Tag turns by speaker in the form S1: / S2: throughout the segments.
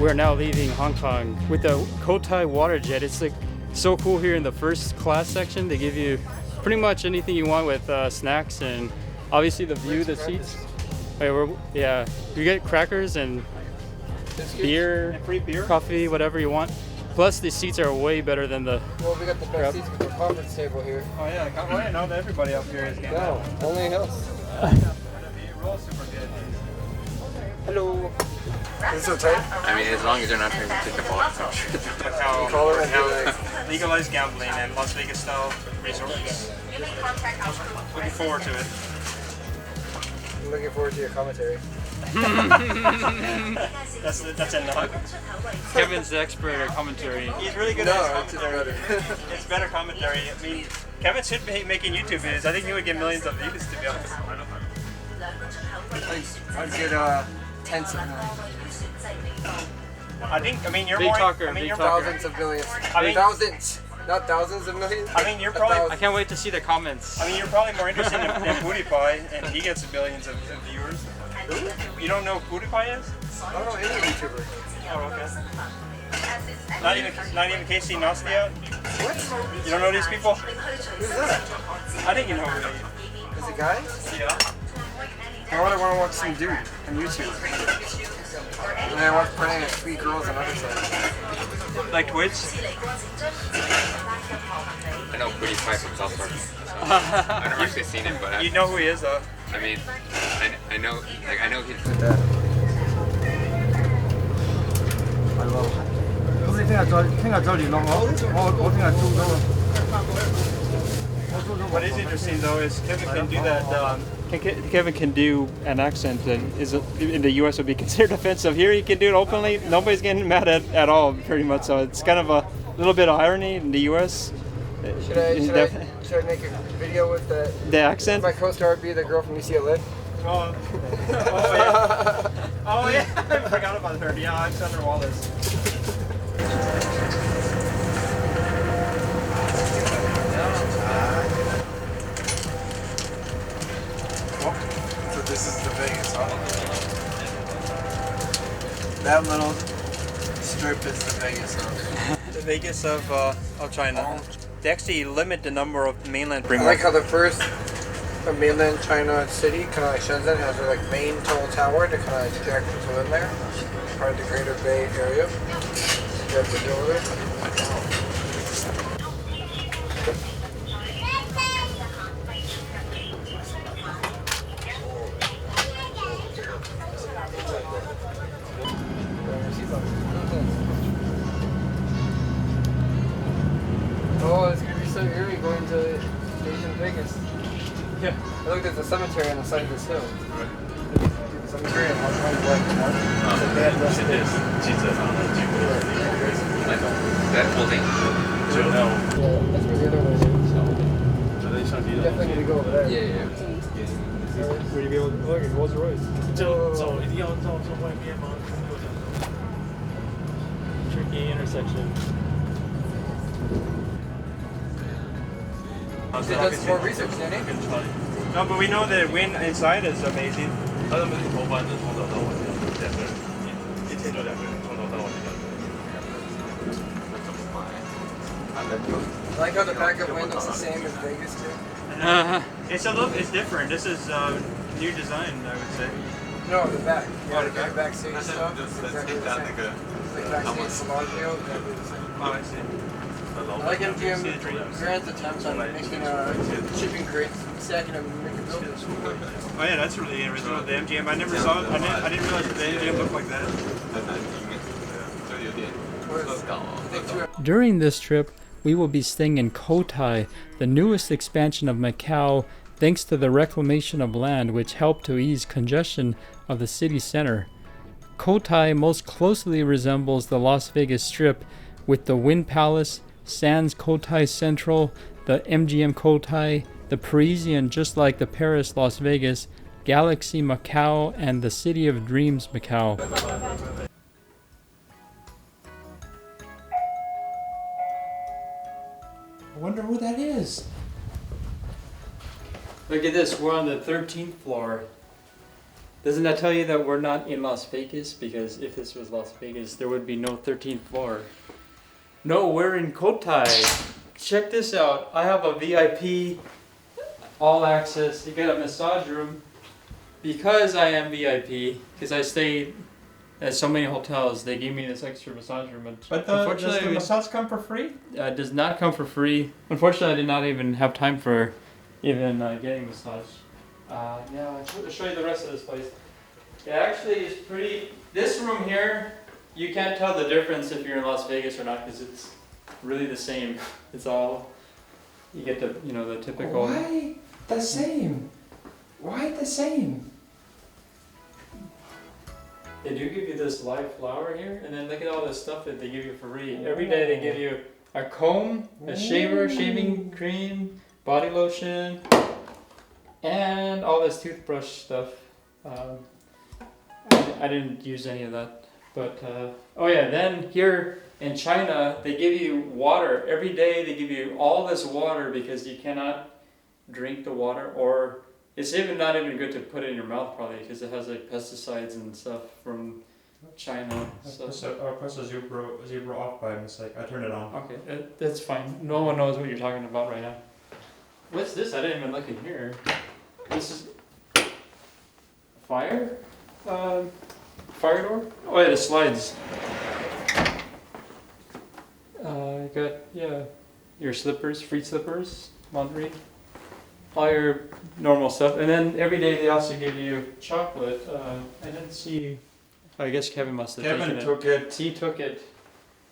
S1: We're now leaving Hong Kong with the Cotai water jet. It's like so cool here in the first class section. They give you pretty much anything you want with snacks and obviously the view, the seats. Yeah, you get crackers and beer,
S2: and free beer,
S1: coffee, whatever you want. Plus the seats are way better than the.
S3: Well, we got the best seats with the conference table here.
S2: Oh yeah, I know that everybody up here is getting
S3: No, only us.
S2: super good.
S3: Hello. Is it so tight?
S4: I mean, as long as they're not trying to take the box, I'm sure.
S2: Macau, legalized gambling and Las Vegas style resorts. Looking forward to it.
S3: I'm looking forward to your commentary.
S2: that's a no.
S1: Kevin's the expert at commentary.
S2: He's really good at his commentary. It's better commentary. I mean, Kevin should be making YouTube videos. I think he would get millions of views, to be honest.
S3: I'd get tens of millions.
S2: I mean, you're
S1: big
S2: more.
S1: talker,
S2: I mean,
S1: big
S2: you're
S1: talker.
S3: Thousands of millions.
S2: I mean,
S3: thousands, not thousands of millions.
S2: I mean, you're probably.
S1: I can't wait to see the comments.
S2: I mean, you're probably more interested in Booty Pie, and he gets billions of viewers. You don't know who Booty Pie is?
S3: I don't know any YouTuber.
S2: Oh, okay. Not even Casey Nostia?
S3: What?
S2: You don't know these people?
S3: Who's that?
S2: I think you know who they
S3: Is it a guy?
S2: Yeah.
S3: I want to watch some dude on YouTube. And I watch plenty of sweet girls on other sites.
S2: Like Twitch?
S4: I know Booty Pie from South Park. So I've never actually seen him, but
S2: You know who he is, though.
S4: I mean, I know he's.
S2: What is interesting, though, is Kevin can do that. Kevin can do an accent that is in the U.S. would be considered offensive. Here he can do it openly. Nobody's getting mad at all, pretty much. So it's kind of a little bit of irony in the U.S.
S3: Should I make a video with
S2: the accent?
S3: My co-star would be the girl from UCLA.
S2: Oh, yeah. Oh, yeah. I forgot about her. Yeah, Alexander Wallace.
S3: So this is the Vegas, huh? That little strip is the Vegas of.
S2: The Vegas of China. They actually limit the number of mainland
S3: I
S2: premium.
S3: like how the first mainland China city, kind of like Shenzhen, has their like main tall tower to kind of direct people in there. Part of the Greater Bay Area. You have to deal with it. Oh, it's gonna be so eerie going to Asian Vegas.
S2: Yeah.
S3: I looked at the cemetery on the side of this hill. The cemetery in Hong Kong, like, it's a bad rest of days.
S4: That building.
S3: Yeah, that's where the other one is. You definitely need to go over there.
S4: Yeah.
S2: Would you be able to look at Rolls Royce?
S1: Tricky intersection.
S3: He does more research, didn't he?
S2: No, but we know that Wynn inside is amazing.
S3: I like how the back of Wynn looks the same as Vegas too.
S2: It's different. This is new design, I would say.
S3: No, the back. Yeah,
S2: the back?
S3: backstage stuff. It's exactly the same. Like backstage Bellagio, exactly the same.
S2: Oh, I see.
S3: I like MGM Grand's attempt on making shipping crates, stacking them and making buildings.
S2: Oh yeah, that's really original. The MGM. I never saw it. I didn't realize the MGM looked like that.
S1: During this trip, we will be staying in Cotai, the newest expansion of Macau, thanks to the reclamation of land which helped to ease congestion of the city center. Cotai most closely resembles the Las Vegas Strip, with the Wynn Palace, Sands Cotai Central, the Mgm Cotai, the Parisian just like the Paris Las Vegas, Galaxy Macau, and the City of Dreams Macau. I wonder who that is. Look at this, we're on the 13th floor. Doesn't that tell you that we're not in Las Vegas? Because if this was Las Vegas, there would be no 13th floor. No, we're in Cotai. Check this out. I have a VIP all access. You get a massage room. Because I am VIP, because I stay at so many hotels, they give me this extra massage room.
S2: But does the massage come for free?
S1: It does not come for free. Unfortunately, I did not even have time for even getting a massage. Yeah, I'll show you the rest of this place. It actually is pretty. This room here, you can't tell the difference if you're in Las Vegas or not because it's really the same. It's all, you get the, you know, the typical.
S2: Why the same? Why the same?
S1: They do give you this live flower here, and then look at all this stuff that they give you for free. Every day they give you a comb, a shaver, shaving cream, body lotion, and all this toothbrush stuff. I didn't use any of that, but oh yeah. Then here in China, they give you water every day. They give you all this water because you cannot drink the water, or it's even not even good to put it in your mouth probably because it has like pesticides and stuff from China.
S2: I pressed the zebra off by mistake. I turned it on.
S1: Okay, that's fine. No one knows what you're talking about right now. What's this? I didn't even look in here. This is fire? Fire door? Oh yeah, the slides. You got, yeah, your slippers, free slippers, laundry, all your normal stuff. And then every day they also give you chocolate. I didn't see, I guess Kevin must have taken it.
S2: Kevin took it.
S1: He took it.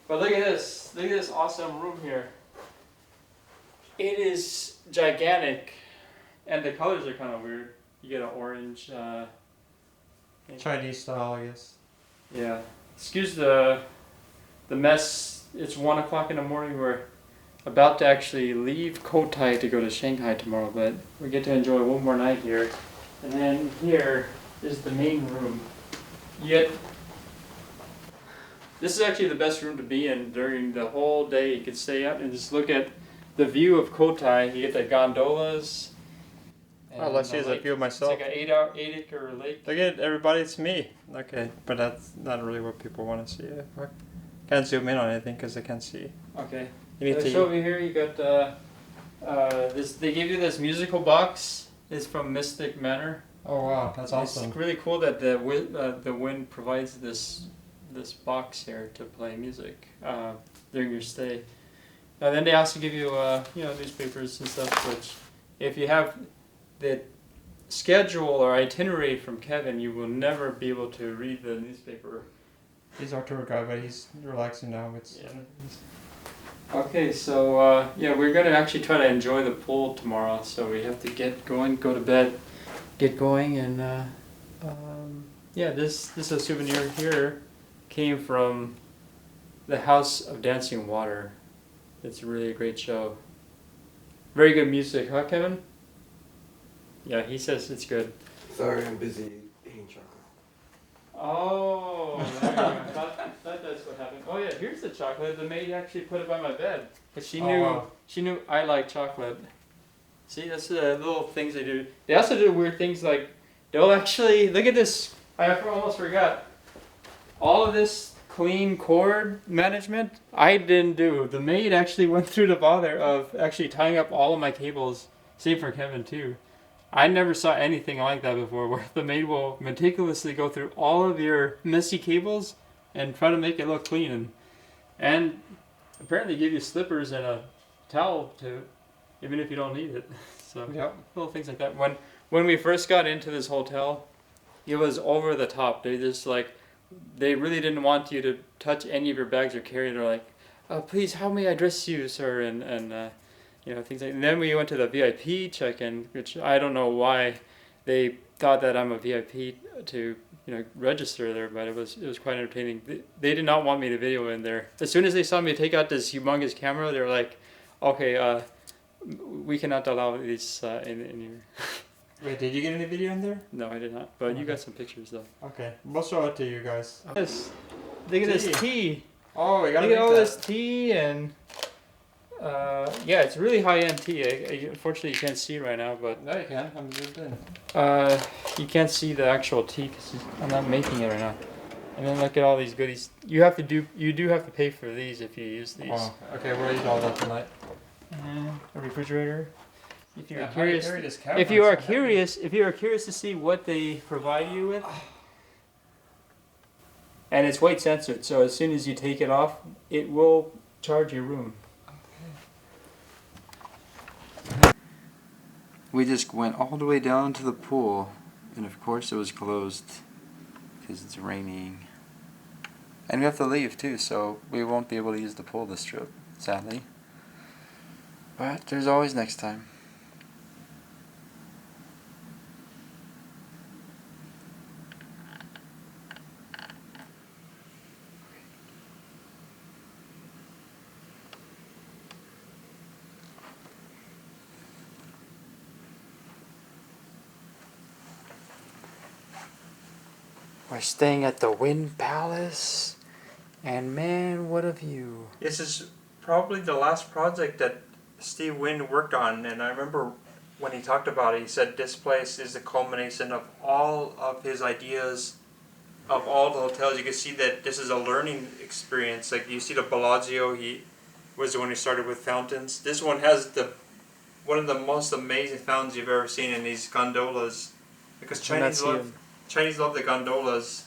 S1: But look at this. Look at this awesome room here. It is gigantic. And the colors are kind of weird. You get an orange.
S2: Chinese style, I guess.
S1: Yeah. Excuse the mess. It's 1 o'clock in the morning. We're about to actually leave Cotai to go to Shanghai tomorrow, but we get to enjoy one more night here. And then here is the main room. Yet, this is actually the best room to be in during the whole day. You can stay out and just look at the view of Cotai. You get the gondolas.
S2: Oh, let's use a view of myself.
S1: It's like an 8-acre lake.
S2: Look at everybody, it's me. Okay, but that's not really what people want to see. I can't zoom in on anything because they can't see.
S1: Okay.
S2: You need to
S1: So over here you got this. They give you this musical box. It's from Mystic Manor.
S2: Oh wow, that's awesome.
S1: It's really cool that the Wynn provides this box here to play music during your stay. And then they also give you newspapers and stuff. Which, if you have the schedule or itinerary from Kevin, you will never be able to read the newspaper.
S2: He's our tour guide, but he's relaxing now.
S1: Okay, so we're gonna actually try to enjoy the pool tomorrow. So we have to get going, go to bed, get going, and this is a souvenir here. Came from the House of Dancing Water. It's really a great show. Very good music, huh, Kevin? Yeah, he says it's good.
S3: Sorry, I'm busy eating chocolate.
S1: Oh, there you go. That's what happened. Oh yeah, here's the chocolate. The maid actually put it by my bed, but she knew I like chocolate. See, that's the little things they do. They also do weird things like they'll actually look at this. I almost forgot. All of this clean cord management I didn't do. The maid actually went through the bother of actually tying up all of my cables. Same for Kevin too. I never saw anything like that before, where the maid will meticulously go through all of your messy cables and try to make it look clean, and apparently give you slippers and a towel too, even if you don't need it. So
S2: yeah,
S1: little things like that. When we first got into this hotel, it was over the top. They really didn't want you to touch any of your bags or carry. They're like, please, how may I address you, sir? And things like. And then we went to the VIP check-in, which I don't know why they thought that I'm a VIP to register there, but it was quite entertaining. They did not want me to video in there. As soon as they saw me take out this humongous camera, they were like, okay, we cannot allow these in here.
S2: Wait, did you get any video in there?
S1: No, I did not. But okay. You got some pictures though.
S2: Okay, we'll show it to you guys.
S1: Look at this tea.
S2: Oh, we got
S1: Look at all this tea and Yeah, it's really high-end tea. Unfortunately, you can't see right now, but
S2: No, you can. I'm zoomed in.
S1: you can't see the actual tea because I'm not making it right now. And then look at all these goodies. You have to you do have to pay for these if you use these.
S2: Oh, okay, we'll eat all that tonight.
S1: A refrigerator. If you're
S2: Yeah,
S1: curious,
S2: how do you carry this camera?
S1: if you are
S2: It's so heavy.
S1: curious, if you are curious to see what they provide you with, and it's weight censored, so as soon as you take it off, it will charge your room. We just went all the way down to the pool, and of course it was closed because it's raining. And we have to leave too, so we won't be able to use the pool this trip, sadly. But there's always next time. We're staying at the Wynn Palace, and man, what a view. This is probably the last project that Steve Wynn worked on, and I remember when he talked about it, he said this place is the culmination of all of his ideas of all the hotels. You can see that this is a learning experience. Like you see the Bellagio, he was the one who started with fountains. This one has one of the most amazing fountains you've ever seen in these gondolas, because Chinese love the gondolas.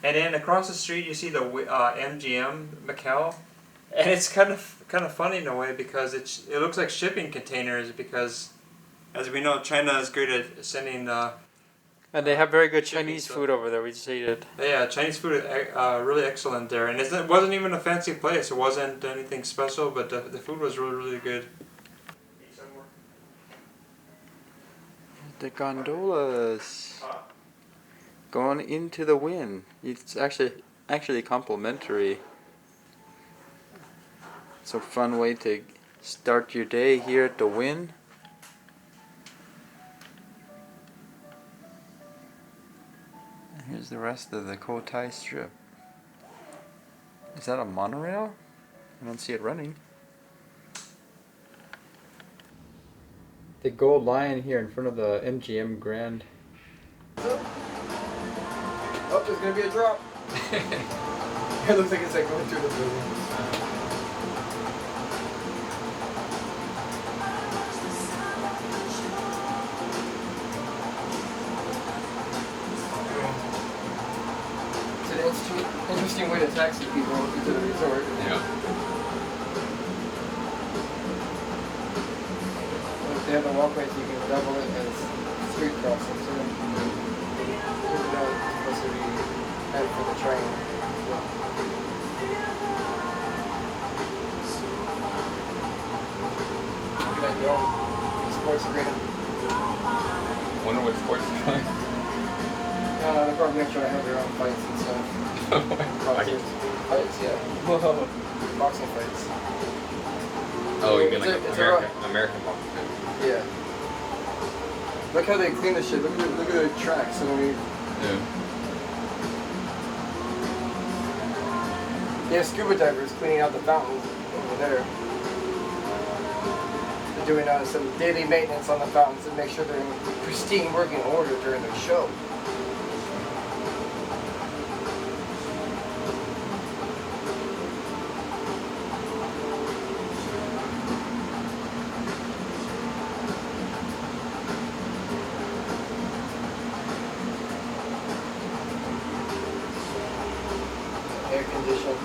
S1: And then across the street you see the Mgm Macau, and it's kind of funny in a way because it looks like shipping containers, because as we know, China is great at sending. And they have very good Chinese food over there. We just ate it. Yeah, Chinese food really excellent there, and it wasn't even a fancy place. It wasn't anything special, but the food was really good. The gondolas going into the Wynn. It's actually complimentary. It's a fun way to start your day here at the Wynn. And here's the rest of the Cotai Strip. Is that a monorail? I don't see it running. The gold lion here in front of the MGM Grand.
S3: Oh, there's gonna be a drop. It looks like it's like going through the building. It's an interesting way to taxi people into the resort.
S4: Yeah.
S3: If they have the walkways, you can double it as street crossing. So then it's supposed to be headed for the train. Look at that dome. Sports arena.
S4: Wonder what sports is like.
S3: They probably make sure I have their own fights and stuff. Fights, yeah. Whoa. Boxing fights.
S4: Oh, you mean like
S3: American
S4: boxing fights?
S3: Yeah. Look how they clean the shit. Look at the tracks.
S4: Yeah.
S3: They have scuba divers cleaning out the fountains over there. They're doing some daily maintenance on the fountains to make sure they're in pristine working order during the show. Air conditioned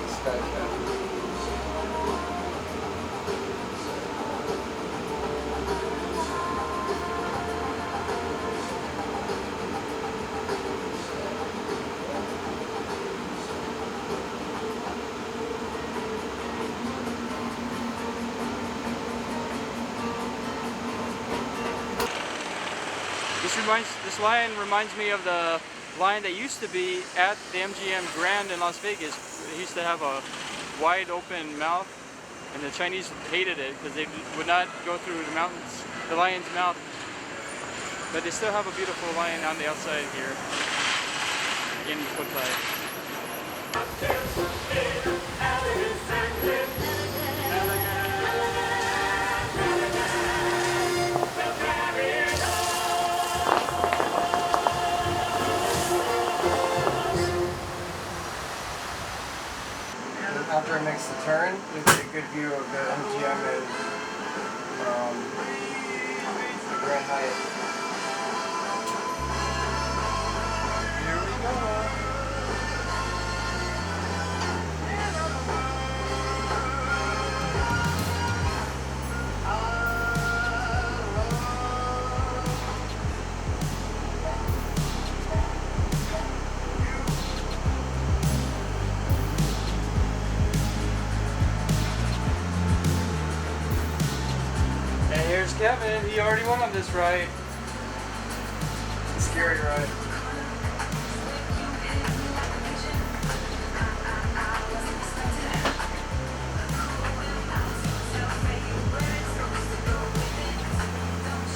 S3: sky cap.
S1: This lion reminds me of the lion that used to be at the MGM Grand in Las Vegas. It used to have a wide open mouth, and the Chinese hated it because they would not go through the lion's mouth. But they still have a beautiful lion on the outside here in Cotai.
S3: Grand Hyatt. Here we go.
S2: Here's Kevin. He already went on this ride.
S3: It's a scary ride.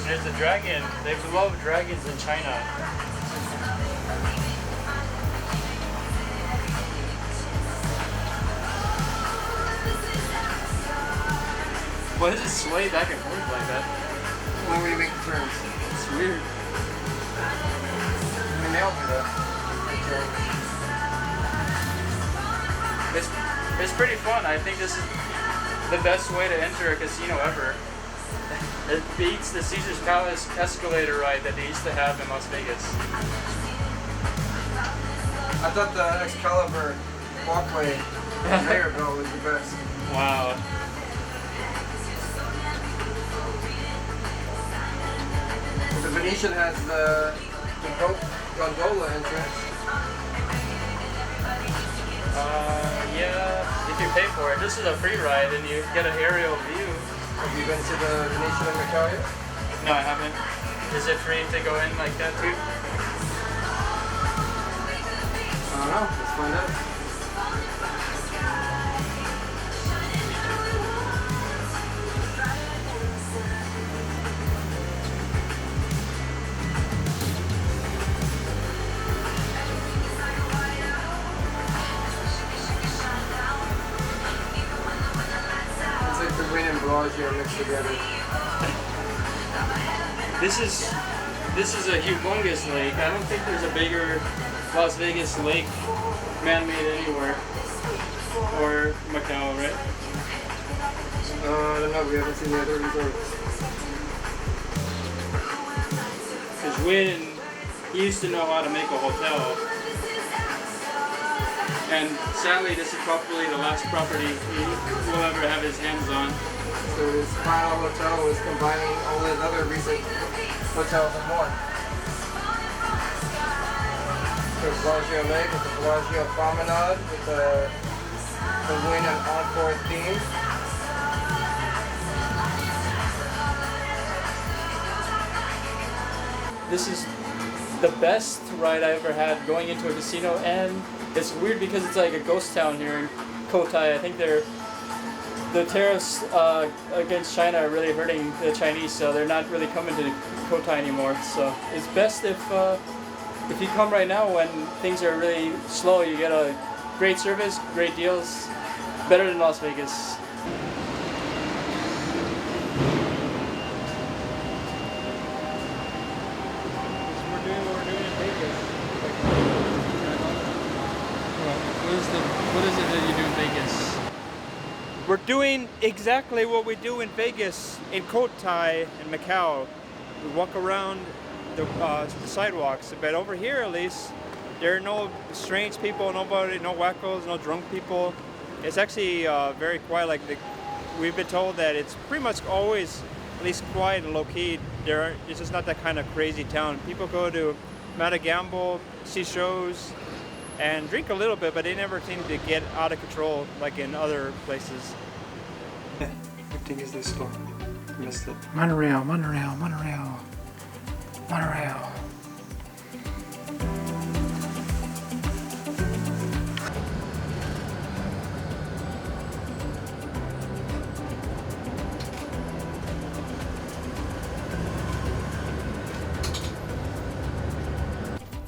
S2: There's a dragon. They love dragons in China. Why does it sway back and forth like that?
S3: When we make turns.
S2: It's weird.
S3: I mean, they all do that.
S2: It's pretty fun. I think this is the best way to enter a casino ever. It beats the Caesar's Palace escalator ride that they used to have in Las Vegas.
S3: I thought the Excalibur walkway conveyor belt was the best.
S2: Wow.
S3: The Venetian has the gondola entrance.
S2: Yeah, if you pay for it. This is a free ride and you get an aerial view.
S3: Have you been to the Venetian in Macau yet?
S2: No, I haven't. Is it free to go in like that too?
S3: I don't know. Let's find out. Wynn and Bellagio mixed together.
S2: This is a humongous lake. I don't think there's a bigger Las Vegas lake man-made anywhere. Or Macau, right?
S3: I don't know. We haven't seen the other resorts.
S2: Because Wynn, he used to know how to make a hotel. And sadly, this is probably the last property he will ever have his hands on.
S3: So his final hotel was combining all his other recent hotels in one. There's Bellagio Lake with the Bellagio Promenade with the Wynn and Encore theme.
S2: This is the best ride I ever had going into a casino, and it's weird because it's like a ghost town here in Cotai. I think the tariffs against China are really hurting the Chinese, so they're not really coming to Cotai anymore. So it's best if you come right now when things are really slow. You get a great service, great deals, better than Las Vegas. We're doing what we're doing in Vegas.
S1: What is it that you do in Vegas?
S2: We're doing exactly what we do in Vegas, in Cotai and Macau. We walk around the sidewalks, but over here at least, there are no strange people, no wackos, no drunk people. It's actually very quiet. We've been told that it's pretty much always at least quiet and low-key. It's just not that kind of crazy town. People go to Mount Gamble, see shows, and drink a little bit, but they never seem to get out of control like in other places.
S3: I think it's this store. Missed it.
S1: Monorail.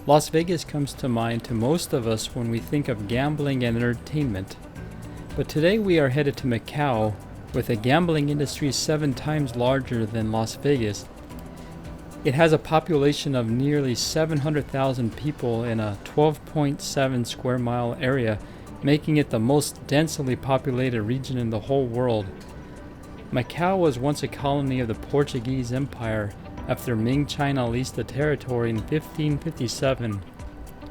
S1: Las Vegas comes to mind to most of us when we think of gambling and entertainment. But today we are headed to Macau, with a gambling industry 7 times larger than Las Vegas. It has a population of nearly 700,000 people in a 12.7 square mile area, making it the most densely populated region in the whole world. Macau was once a colony of the Portuguese Empire, after Ming China leased the territory in 1557.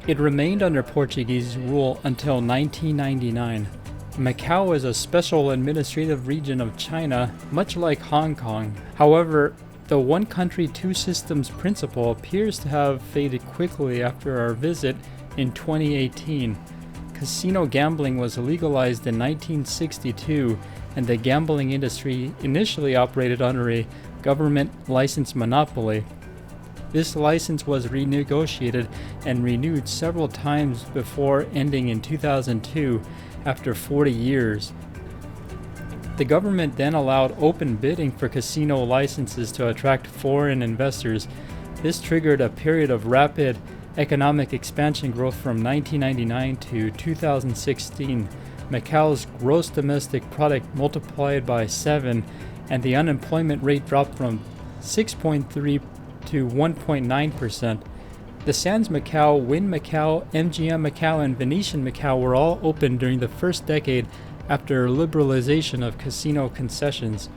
S1: It remained under Portuguese rule until 1999. Macau is a special administrative region of China, much like Hong Kong. However, the one country, two systems principle appears to have faded quickly after our visit in 2018. Casino gambling was legalized in 1962, and the gambling industry initially operated under a government license monopoly. This license was renegotiated and renewed several times before ending in 2002 after 40 years. The government then allowed open bidding for casino licenses to attract foreign investors. This triggered a period of rapid economic expansion growth from 1999 to 2016. Macau's gross domestic product multiplied by 7, and the unemployment rate dropped from 6.3 to 1.9%. The Sands Macau, Wynn Macau, Mgm Macau, and Venetian Macau were all open during the first decade after liberalization of casino concessions.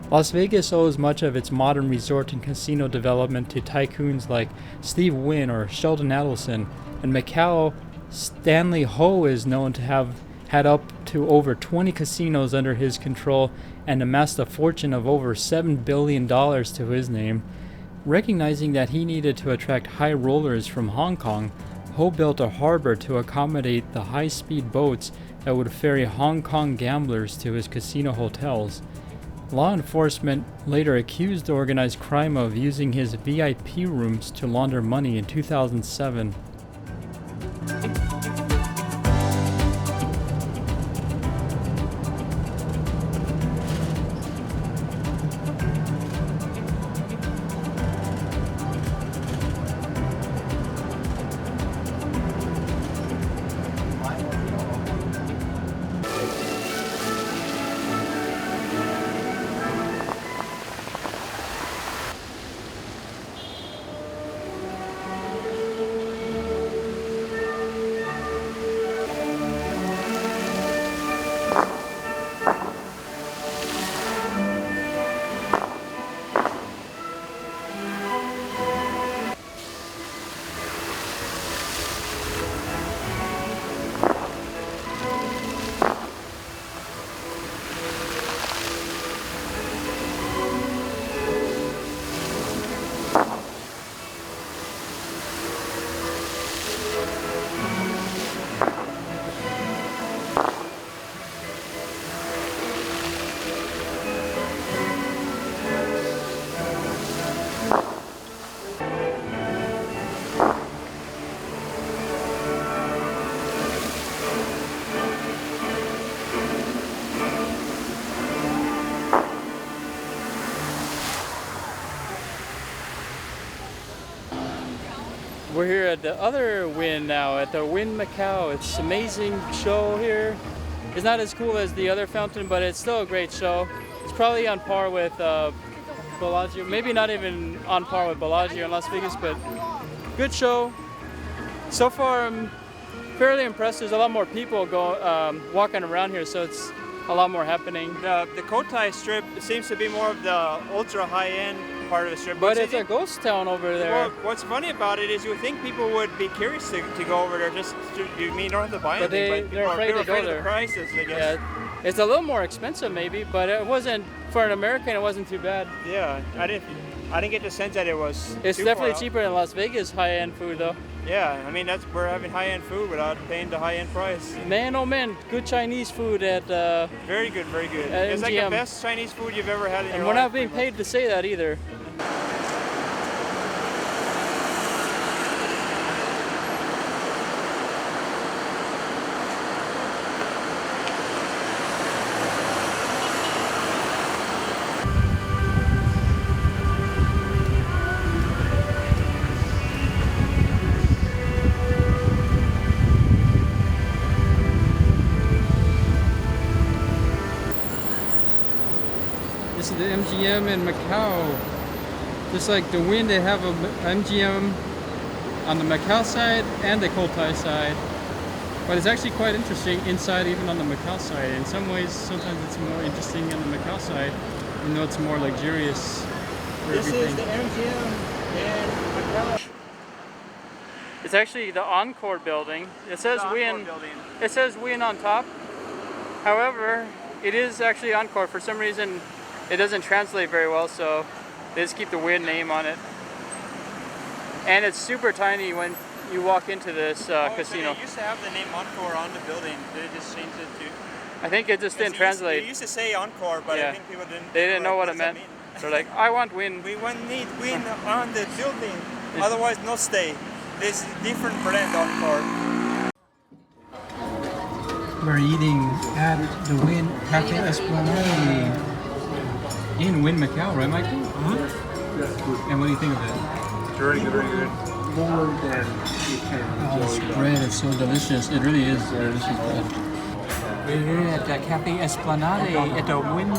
S1: Las Vegas owes much of its modern resort and casino development to tycoons like Steve Wynn or Sheldon Adelson, and Macau, Stanley Ho is known to have had up to over 20 casinos under his control and amassed a fortune of over $7 billion to his name. Recognizing that he needed to attract high rollers from Hong Kong, Ho built a harbor to accommodate the high-speed boats that would ferry Hong Kong gamblers to his casino hotels. Law enforcement later accused the organized crime of using his VIP rooms to launder money in 2007. We're here at the other Wynn now, at the Wind Macau. It's an amazing show here. It's not as cool as the other fountain, but it's still a great show. It's probably on par with Bellagio. Maybe not even on par with Bellagio in Las Vegas, but good show. So far, I'm fairly impressed. There's a lot more people walking around here, so it's a lot more happening.
S2: The Cotai Strip seems to be more of the ultra high-end part of the strip.
S1: But it's a ghost town over there.
S2: Well, what's funny about it is you would think people would be curious to go over there. Just you mean don't have to buy anything,
S1: but they're afraid to go
S2: of
S1: there.
S2: The prices, I guess.
S1: Yeah, it's a little more expensive maybe, but it wasn't, for an American, it wasn't too bad.
S2: Yeah, I didn't get the sense that it was.
S1: It's definitely cheaper than Las Vegas high-end food though.
S2: Yeah, I mean we're having high-end food without paying the high-end price.
S1: Man, oh man, good Chinese food at.
S2: Very good, very good.
S1: It's
S2: like the best Chinese food you've ever had in your life.
S1: And we're not being paid to say that either. This is the MGM in Macau. Just like the Wynn, they have a MGM on the Macau side and the Cotai side. But it's actually quite interesting inside, even on the Macau side. In some ways, sometimes it's more interesting on the Macau side, even though it's more luxurious. for
S2: This
S1: everything.
S2: is the MGM in Macau.
S1: It's actually the Encore building. It says Wynn. It says Wynn on top. However, it is actually Encore. For some reason, it doesn't translate very well, so they just keep the Wynn name on it. And it's super tiny when you walk into this casino.
S2: They used to have the name Encore on the building. They just changed it to.
S1: I think it just didn't translate.
S2: They used to say Encore, but
S1: Yeah.
S2: I think people didn't.
S1: They didn't know what it
S2: does that
S1: meant.
S2: mean?
S1: They're like, I want Wynn.
S2: We want need Wynn on the building, otherwise no stay. This is different brand Encore.
S1: We're eating at the Wynn Cafe Esplanade in Wind Macau, right, Michael? And what do you think of it?
S2: It's very good, very good.
S3: More than you can
S1: Oh, this bread is so delicious. It really is delicious bread. We're here at the Cafe Esplanade at the Wynn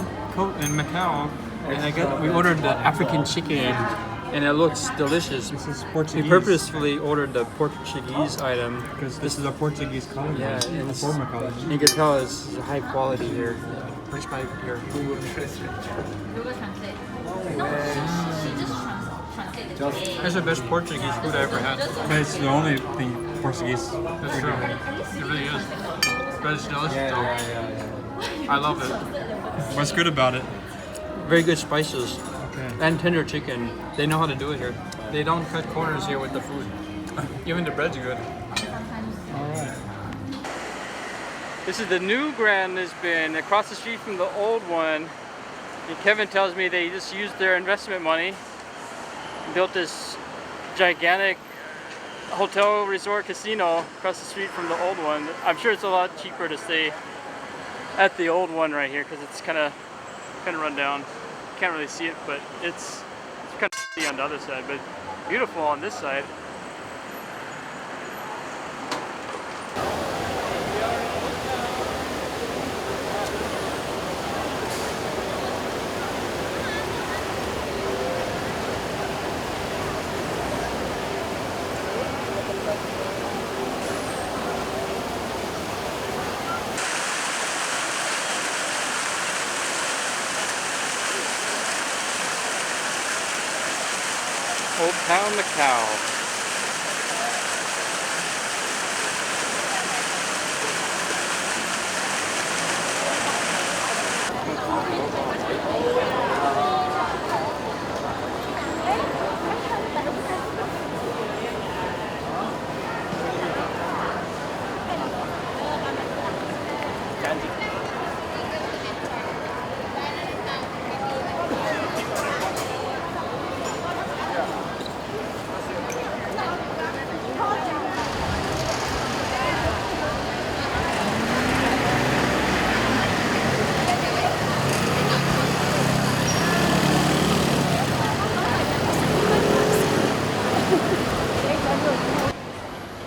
S1: in Macau, and we ordered the African chicken, and it looks delicious.
S2: This is Portuguese.
S1: We purposefully ordered the Portuguese item
S2: because this is a Portuguese colony.
S1: Yeah, and
S2: a former colony.
S1: you can tell it's high quality here. Where's my here?
S5: Google Translate. No, she just translated.
S1: That's the best Portuguese food I ever had.
S2: It's the only thing Portuguese.
S1: That's true. It really is. But it's delicious though. I love it.
S2: What's good about it?
S1: Very good spices.
S2: Okay.
S1: And tender chicken. They know how to do it here. They don't cut corners here with the food. Even the bread's good.
S2: Alright.
S1: This is the new Grand Lisbon, across the street from the old one. And Kevin tells me they just used their investment money, built this gigantic hotel resort casino across the street from the old one. I'm sure it's a lot cheaper to stay at the old one right here because it's kind of run down. Can't really see it, but it's kind of on the other side, but beautiful on this side. Old Town Macau.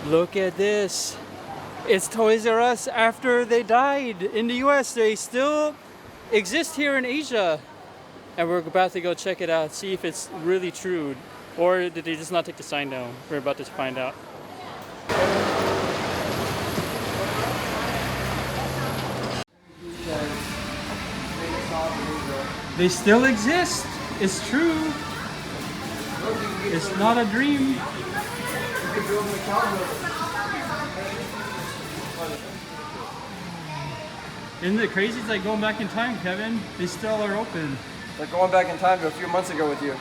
S1: Look at this. It's Toys R Us after they died in the US. They still exist here in Asia. And we're about to go check it out, see if it's really true. Or did they just not take the sign down? We're about to find out. They still exist. It's true. It's not a dream. Isn't it crazy? It's like going back in time, Kevin. They still are open.
S3: Like going back in time to a few months ago with you.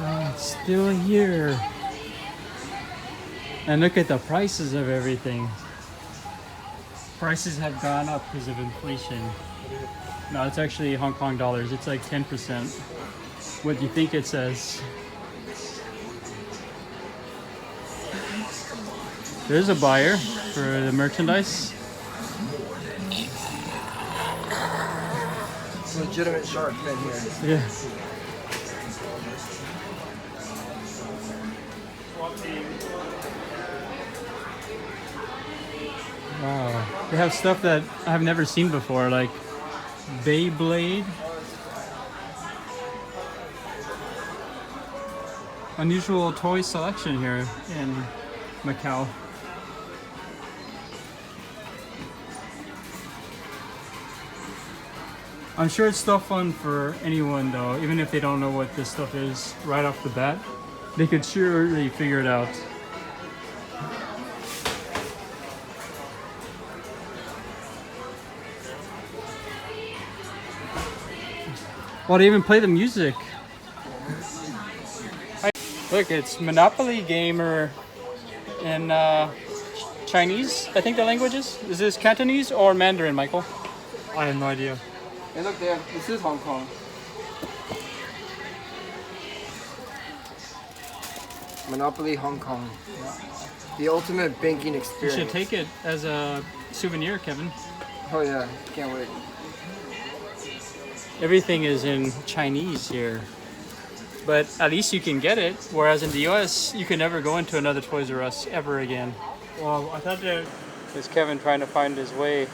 S1: Oh, it's still here. And look at the prices of everything. Prices have gone up because of inflation. No, it's actually Hong Kong dollars. It's like 10%. What do you think it says? There's a buyer for the merchandise.
S3: It's a legitimate shark fin here.
S1: Yeah. Wow. They have stuff that I've never seen before, like Beyblade. Unusual toy selection here in Macau. I'm sure it's still fun for anyone though, even if they don't know what this stuff is right off the bat. They could surely figure it out. Well, they even play the music. Look, it's Monopoly Gamer in Chinese, I think the language is. Is this Cantonese or Mandarin, Michael?
S2: I have no idea.
S3: Hey, look there. This is Hong Kong. Monopoly Hong Kong. The ultimate banking
S1: You
S3: experience.
S1: should take it as a souvenir, Kevin.
S3: Oh yeah, can't wait.
S1: Everything is in Chinese here. But at least you can get it, whereas in the US, you can never go into another Toys R Us ever again.
S2: Well, I thought that
S1: There's Kevin trying to find his way.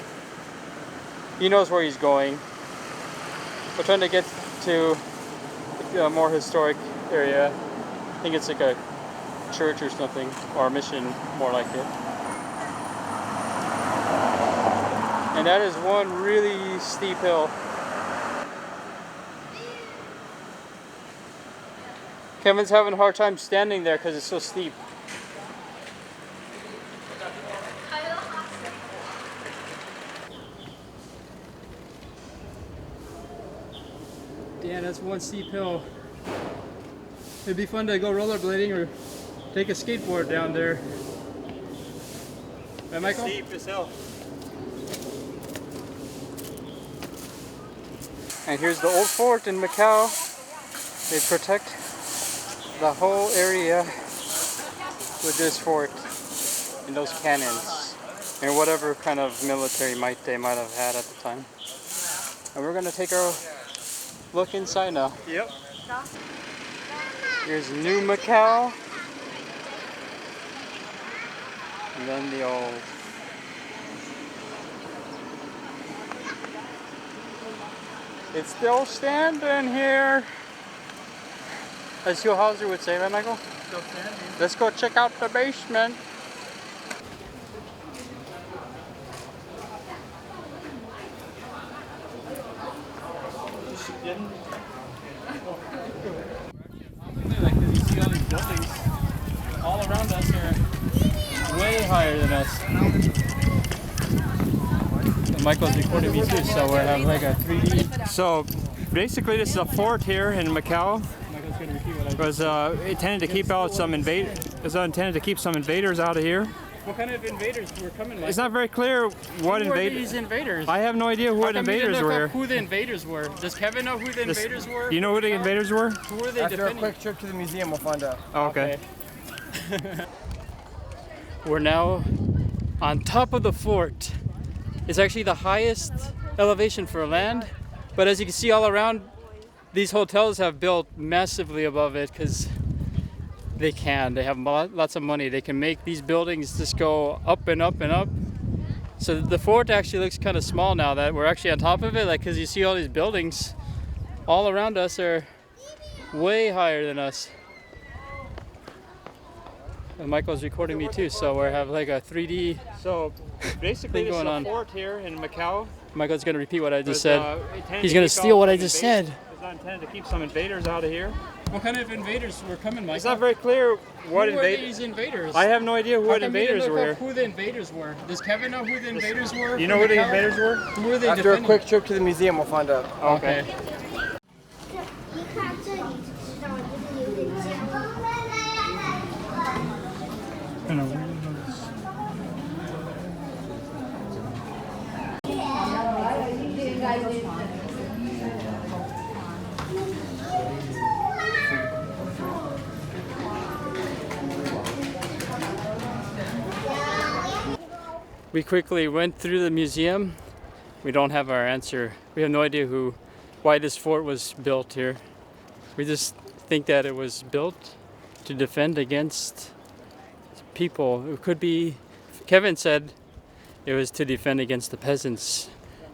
S1: He knows where he's going. We're trying to get to a more historic area. I think it's like a church or something, or a mission, more like it. And that is one really steep hill. Kevin's having a hard time standing there because it's so steep. Damn, that's one steep hill. It'd be fun to go rollerblading or take a skateboard down there. Right, Michael?
S2: steep as hell.
S1: And here's the old fort in Macau. They protect the whole area with this fort and those cannons and whatever kind of military might they might have had at the time. And we're gonna take our look inside now.
S2: Yep.
S1: Here's New Macau. And then the old. It's still standing here. As Hugh Hauser would say, right, Michael?
S2: Still standing.
S1: Let's go check out the basement. Like, you see all these buildings all around us are way higher than us. And Michael's recording me too, so we're having like a 3D.
S2: So basically, this is a fort here in Macau.
S1: Michael's gonna repeat what I
S2: It was intended to keep out some intended to keep some invaders out of here.
S1: What kind of invaders were coming? Like?
S2: It's not very clear what
S1: Who were
S2: invaders.
S1: these invaders?
S2: I have no idea what
S1: How come you didn't
S2: invaders
S1: look
S2: were.
S1: up who the invaders were? Does Kevin know who the invaders were?
S2: You know who the invaders were?
S1: Who were they
S3: After a
S1: defending?
S3: quick trip to the museum, we'll find out.
S2: Oh, okay.
S1: We're now on top of the fort. It's actually the highest elevation for land, but as you can see all around, these hotels have built massively above it because they can. They have lots of money. They can make these buildings just go up and up and up. So the fort actually looks kind of small now that we're actually on top of it, like, because you see all these buildings all around us are way higher than us. And Michael's recording me too, so we have like a 3D.
S2: So basically,
S1: Thing
S2: this is
S1: going
S2: a
S1: on.
S2: fort here in Macau.
S1: Michael's gonna repeat what I just
S2: Was,
S1: said.
S2: intended
S1: He's
S2: to
S1: gonna
S2: keep
S1: steal
S2: out
S1: what I
S2: some
S1: just
S2: invaders.
S1: said.
S2: It's not intended to keep some invaders out of here.
S1: What kind of invaders were coming, Michael?
S2: It's not very clear what
S1: Who were
S2: invaders.
S1: these invaders?
S2: I have no idea
S1: How
S2: what
S1: come you didn't
S2: invaders
S1: look
S2: were.
S1: up who the invaders were? Does Kevin know who the invaders were?
S2: You know
S1: from
S2: who the
S1: Macau?
S2: invaders were?
S1: Who were they
S3: After a
S1: defending?
S3: quick trip to the museum, we'll find out.
S1: Okay.
S6: 一看这里就知道，就是有点僵。
S1: We quickly went through the museum. We don't have our answer. We have no idea why this fort was built here. We just think that it was built to defend against people. It could be, Kevin said it was to defend against the peasants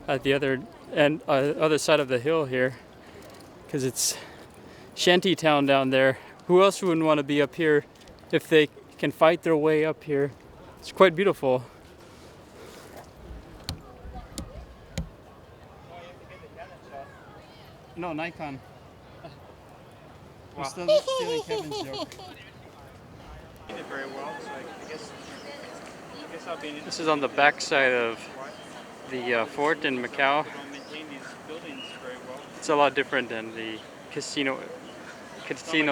S1: at the other side of the hill here, because it's shanty town down there. Who else wouldn't want to be up here if they can fight their way up here? It's quite beautiful. No, Nikon.
S2: Wow.
S1: We're still stealing Kevin's joke.
S2: Did very well, so I guess I'll be.
S1: This is on the back side of the fort in Macau.
S2: They don't maintain these buildings very well.
S1: It's a lot different than the casino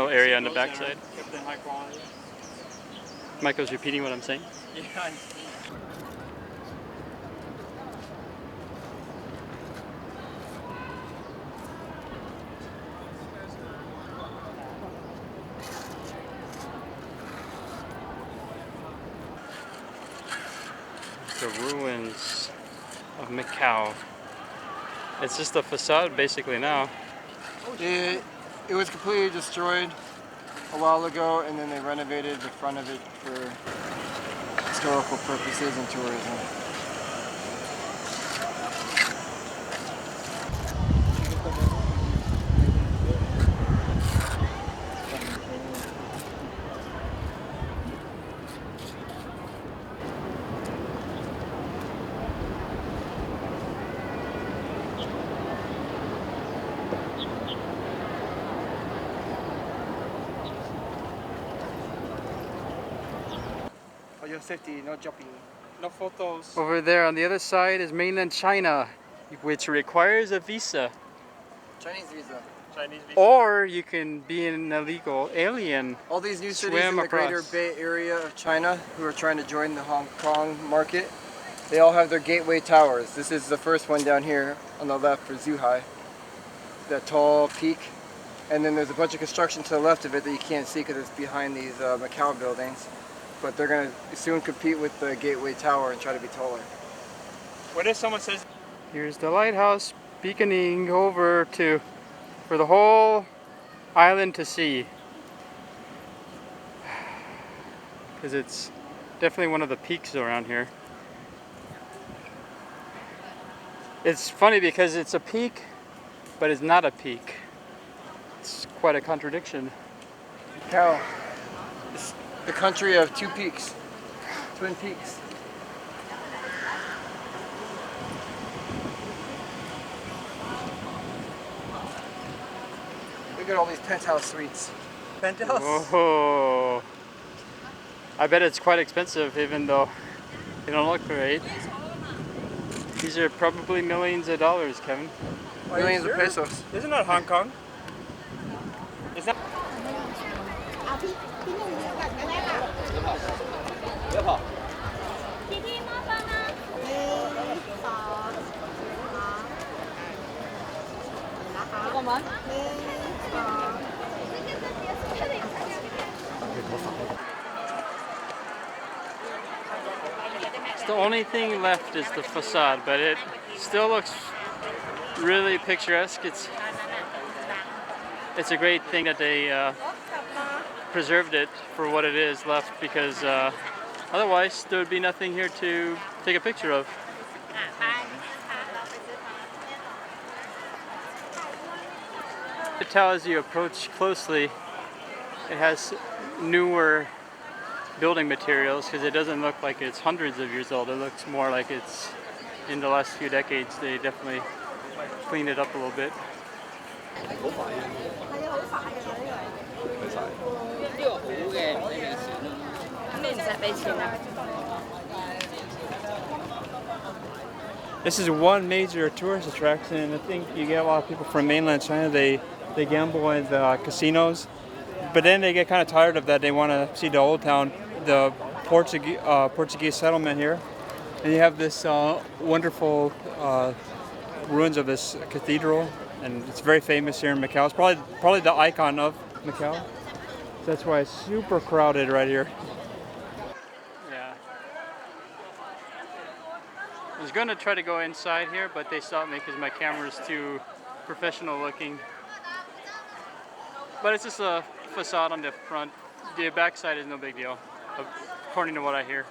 S1: area on the back side.
S2: Kept in high quality.
S1: Michael's repeating what I'm saying.
S2: Yeah.
S1: The ruins of Macau. It's just a facade basically now.
S3: It was completely destroyed a while ago, and then they renovated the front of it for historical purposes and tourism. For your safety, no jumping.
S2: No photos.
S1: Over there on the other side is mainland China, which requires a visa.
S3: Chinese visa.
S2: Chinese visa.
S1: Or you can be an illegal alien.
S3: All these new cities
S1: Swim
S3: in the greater
S1: across.
S3: Bay Area of China who are trying to join the Hong Kong market, they all have their gateway towers. This is the first one down here on the left for Zhuhai. That tall peak. And then there's a bunch of construction to the left of it that you can't see because it's behind these Macau buildings. But they're going to soon compete with the gateway tower and try to be taller.
S2: What if someone says?
S1: Here's the lighthouse beaconing over for the whole island to see. Because it's definitely one of the peaks around here. It's funny because it's a peak, but it's not a peak. It's quite a contradiction.
S3: Macau is the country of two peaks, twin peaks. Look at all these penthouse suites. Penthouse?
S1: Whoa! I bet it's quite expensive, even though they don't look great. These are probably millions of dollars, Kevin.
S3: Millions of pesos.
S2: Isn't that Hong Kong? Is that?
S1: The only thing left is the facade, but it still looks really picturesque. It's a great thing that they preserved it for what it is left, because otherwise there would be nothing here to take a picture of. You can tell as you approach closely, it has newer building materials, because it doesn't look like it's hundreds of years old. It looks more like it's in the last few decades. They definitely cleaned it up a little bit.
S2: This is one major tourist attraction, and I think you get a lot of people from mainland China. They gamble in the casinos, but then they get kind of tired of that. They want to see the old town, the Portuguese settlement here, and you have this wonderful ruins of this cathedral, and it's very famous here in Macau. It's probably the icon of Macau. That's why it's super crowded right here.
S1: Yeah. I was going to try to go inside here, but they stopped me because my camera's too professional looking. But it's just a facade on the front. The back side is no big deal, according to what I hear.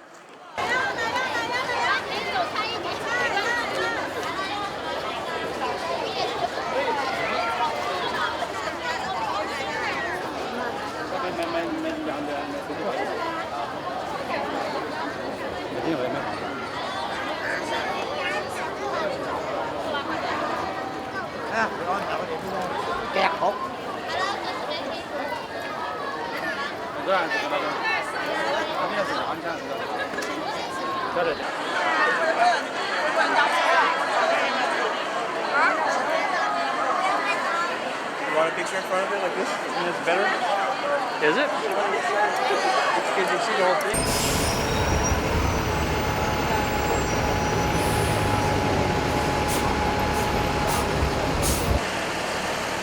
S3: kẹt không?
S2: You want a picture in front of it like this? And it's better?
S1: Is it?
S3: It's because you see the whole thing.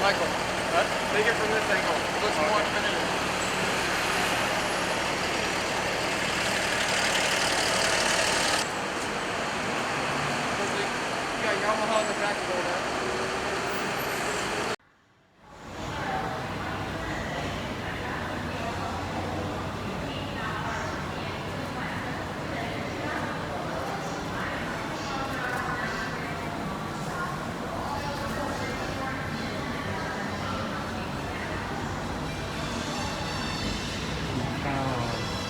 S3: Michael, take it from this angle. It looks more definitive. You got Yamaha in the back of all that.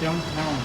S1: Downtown.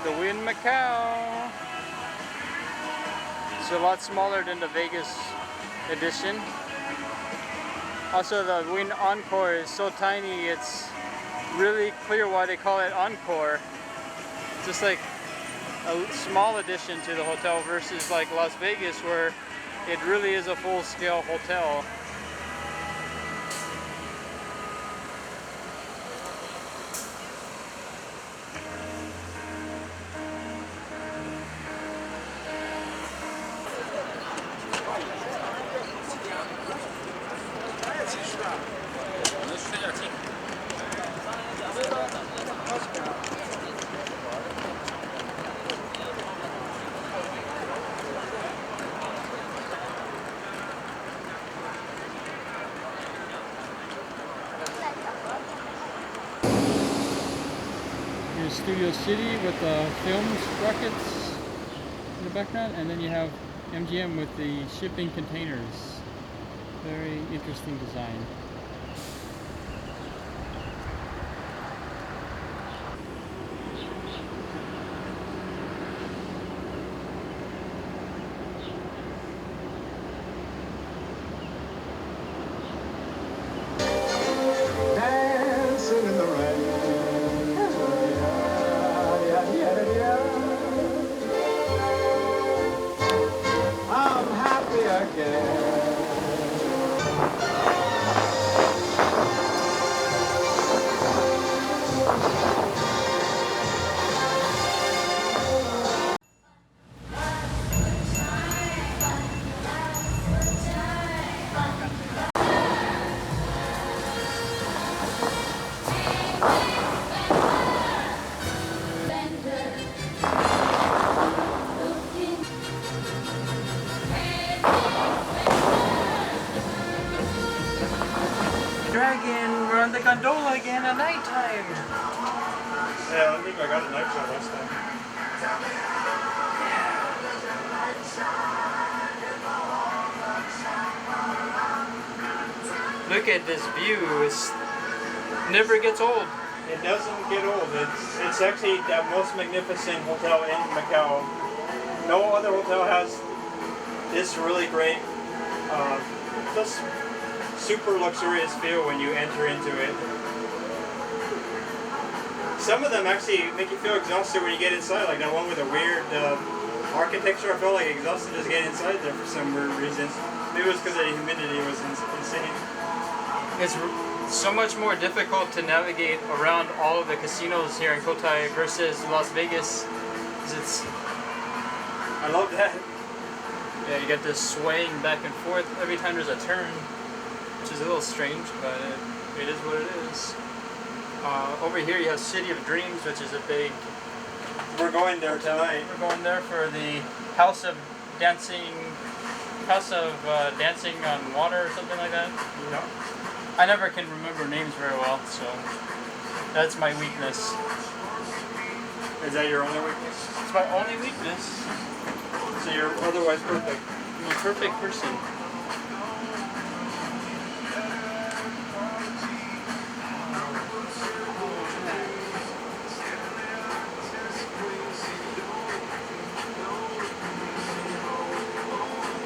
S3: The Wind Macau. It's a lot smaller than the Vegas edition. Also, the Wind Encore is so tiny, it's really clear why they call it Encore. It's just like a small addition to the hotel versus like Las Vegas, where it really is a full-scale hotel.
S1: Here's Studio City with the film sprockets in the background, and then you have MGM with the shipping containers. Very interesting design.
S3: Dragon, we're on the gondola again at nighttime.
S2: Yeah, I think I got a night show last time.
S1: look at this view, it never gets old.
S2: It doesn't get old. It's actually the most magnificent hotel in Macau. No other hotel has this really great, just super luxurious feel when you enter into it. Some of them actually make you feel exhausted when you get inside, like that one with the weird architecture. I felt like exhausted just getting inside there for some weird reasons. Maybe it was because the humidity was insane.
S1: It's so much more difficult to navigate around all of the casinos here in Cotai versus Las Vegas.
S2: I love that.
S1: Yeah, you get this swaying back and forth every time there's a turn, which is a little strange, but it is what it is. Over here you have City of Dreams, which is a big...
S2: We're going there tonight.
S1: We're going there for the House of Dancing on Water or something like that.
S2: Yeah.
S1: I never can remember names very well, so that's my weakness.
S2: Is that your only weakness?
S1: It's my only weakness.
S2: So you're otherwise perfect.
S1: I'm a perfect person.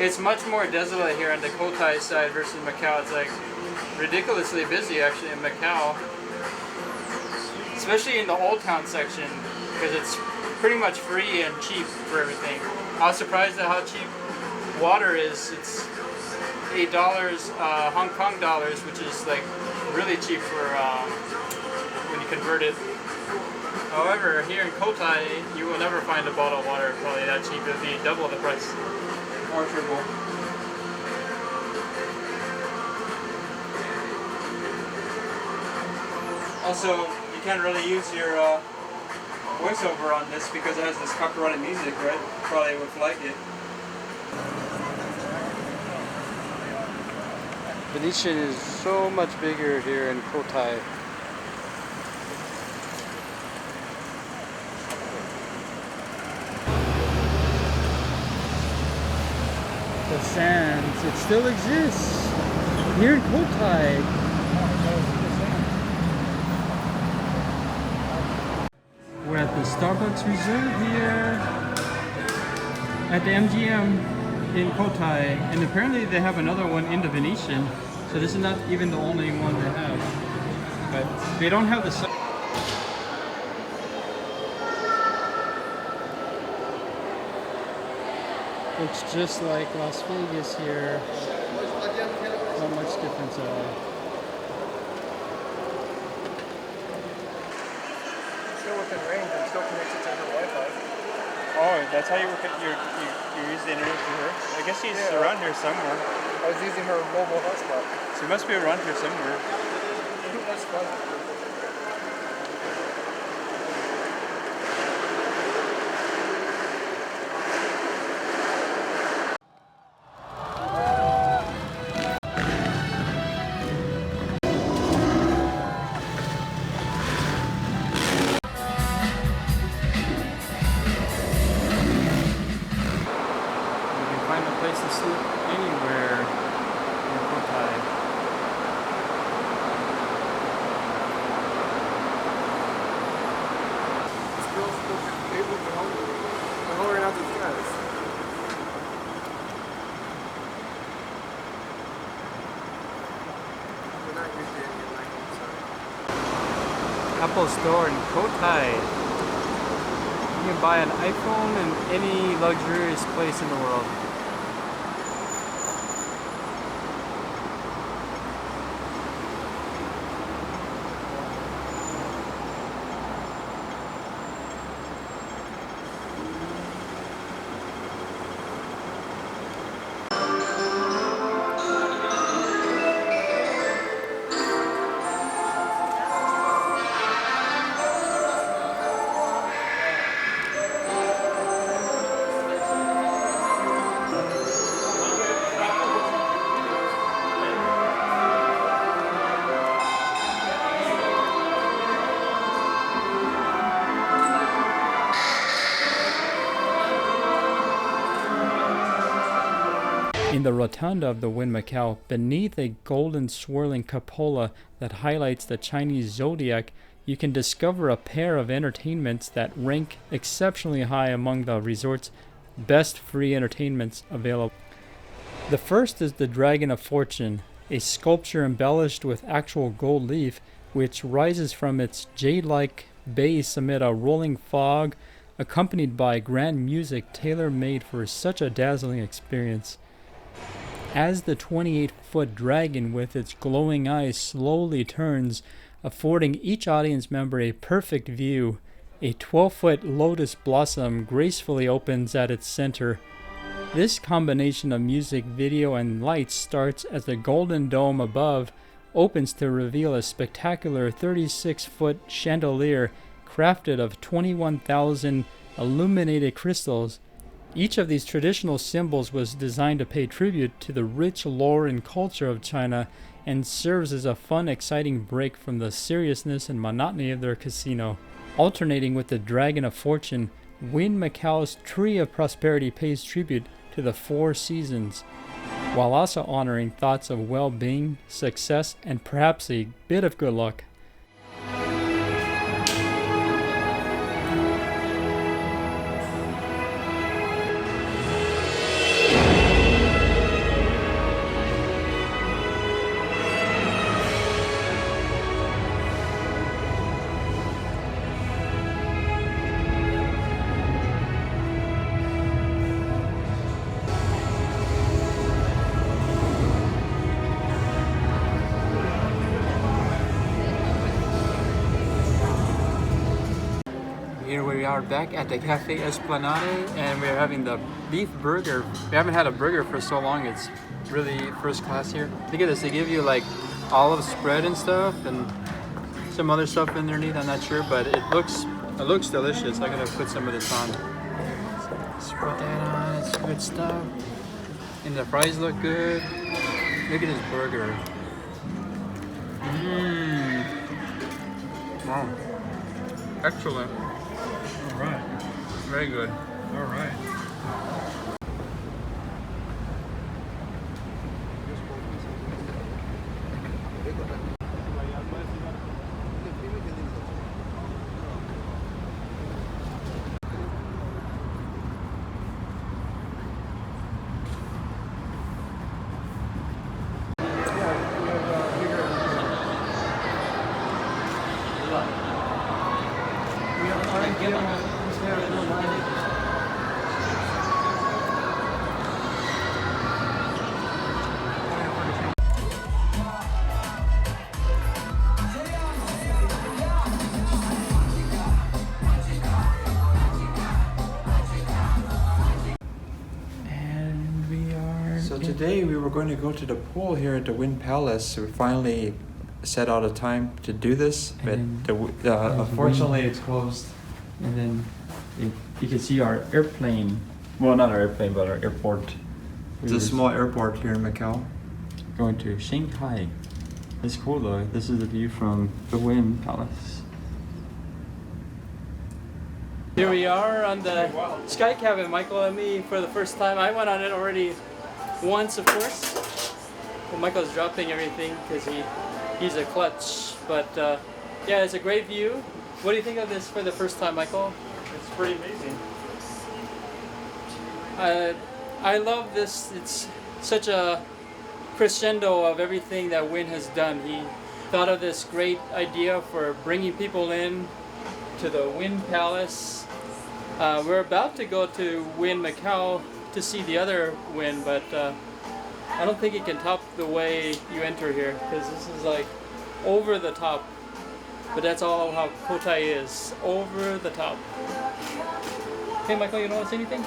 S1: It's much more desolate here on the Cotai side versus Macau. It's like ridiculously busy actually in Macau, especially in the Old Town section, because it's pretty much free and cheap for everything. I was surprised at how cheap water is. It's $8 Hong Kong dollars, which is like really cheap for when you convert it. However, here in Cotai, you will never find a bottle of water probably that cheap. It'll be double the price.
S2: Or triple. Also, you can't really use your voiceover on this because it has this copyrighted music, right? Probably would flag it.
S3: Venetian is so much bigger here in Cotai.
S1: The sands, it still exists here in Cotai. We're at the Starbucks Reserve here at the MGM in Cotai, and apparently they have another one in the Venetian, so this is not even the only one they have. But they don't have the... Looks just like Las Vegas here. Not much difference at all.
S3: Still within range and still connected to her Wi-Fi.
S2: Oh, that's how you use the internet through her? I guess she's around here somewhere.
S3: I was using her mobile hotspot.
S2: She must be around here somewhere.
S3: That's fun.
S1: Apple Store in Cotai. You can buy an iPhone in any luxurious place in the world. In the rotunda of the Wind Macau, beneath a golden swirling cupola that highlights the Chinese zodiac, you can discover a pair of entertainments that rank exceptionally high among the resort's best free entertainments available. The first is the Dragon of Fortune, a sculpture embellished with actual gold leaf, which rises from its jade-like base amid a rolling fog, accompanied by grand music tailor-made for such a dazzling experience. As the 28-foot dragon with its glowing eyes slowly turns, affording each audience member a perfect view, a 12-foot lotus blossom gracefully opens at its center. This combination of music, video, and lights starts as the golden dome above opens to reveal a spectacular 36-foot chandelier crafted of 21,000 illuminated crystals. Each of these traditional symbols was designed to pay tribute to the rich lore and culture of China and serves as a fun, exciting break from the seriousness and monotony of their casino. Alternating with the Dragon of Fortune, Wynn Macau's Tree of Prosperity pays tribute to the four seasons, while also honoring thoughts of well-being, success, and perhaps a bit of good luck. Here we are back at the Cafe Esplanade, and we're having the beef burger. We haven't had a burger for so long, it's really first class here. Look at this, they give you like olive spread and stuff and some other stuff underneath, I'm not sure, but it looks delicious. I'm gonna put some of this on. Let's put that on, it's good stuff. And the fries look good. Look at this burger. Wow. Excellent.
S2: All right.
S1: Very good.
S2: All right.
S7: So today we were going to go to the pool here at the Wynn Palace. We finally set out a time to do this, but unfortunately it's closed.
S1: And then you can see our airplane. Well, not our airplane, but our airport.
S7: It's a small airport here in Macau.
S1: Going to Shanghai. It's cool though. This is the view from the Wynn Palace. Here we are on the Sky Cabin, Michael and me, for the first time. I went on it already once, of course. Well, Michael's dropping everything because he's a klutz. But yeah, it's a great view. What do you think of this for the first time, Michael?
S2: It's pretty amazing.
S1: I love this. It's such a crescendo of everything that Wynn has done. He thought of this great idea for bringing people in to the Wynn Palace. We're about to go to Wynn Macau to see the other Wynn, but I don't think it can top the way you enter here, because this is like over the top. But that's all how Cotai is, over the top. Hey Michael, you don't want to say anything?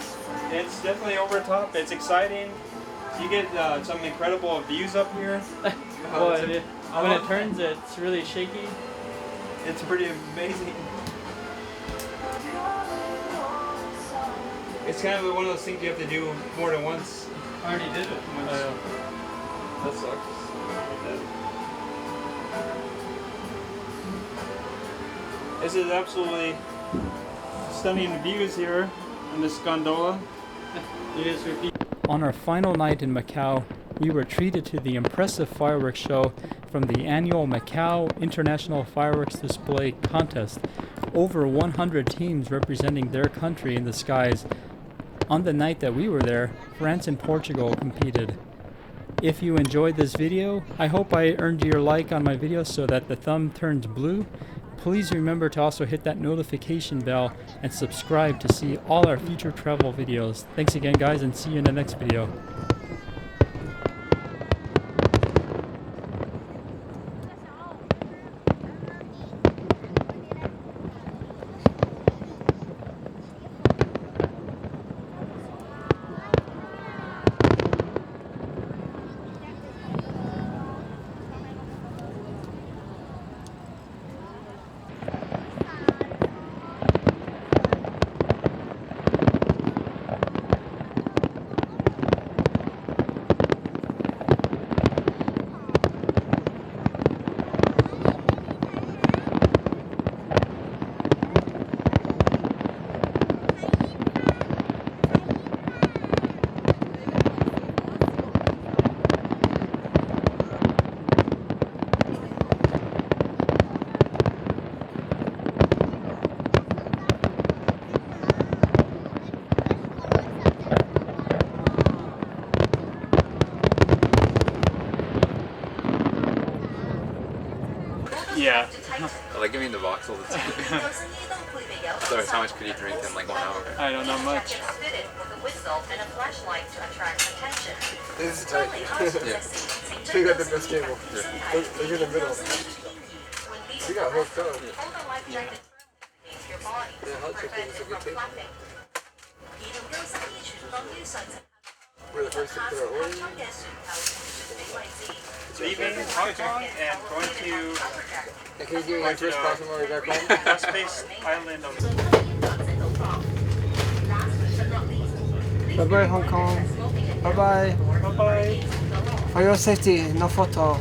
S2: It's definitely over the top. It's exciting. You get some incredible views up here.
S1: Well, when it turns, it's really shaky.
S2: It's pretty amazing. It's kind of one of those things you have to do more than once.
S1: I already did it once.
S2: That sucks. This is absolutely stunning views here in this gondola.
S1: You just repeat. On our final night in Macau, we were treated to the impressive fireworks show from the annual Macao International Fireworks Display contest. Over 100 teams representing their country in the skies. On the night that we were there, France and Portugal competed. If you enjoyed this video, I hope I earned your like on my video so that the thumb turns blue. Please remember to also hit that notification bell and subscribe to see all our future travel videos. Thanks again guys, and see you in the next video.
S2: Yeah.
S4: I like giving the box all the time. So how much could you drink in like 1 hour?
S2: I don't know much.
S3: This is tight.
S4: Yeah.
S3: So you got the best cable.
S4: Yeah.
S3: Look in the middle. You got hooked up.
S2: Yeah.
S3: Yeah, hot chicken is a good table. We're the first to put our order in.
S2: Leaving Hong Kong and going to
S3: And can you give me my first class on my back home?
S2: West Base Island of
S3: Bye bye Hong Kong. Bye bye.
S2: Bye-bye.
S3: For your safety, no photo.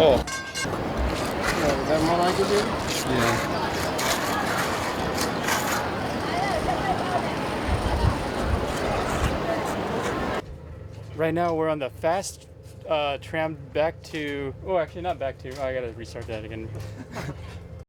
S2: Oh.
S3: Is that more like it, dude?
S2: Yeah. Right now we're on the fast tram back to, oh actually not back to, oh, I gotta restart that again.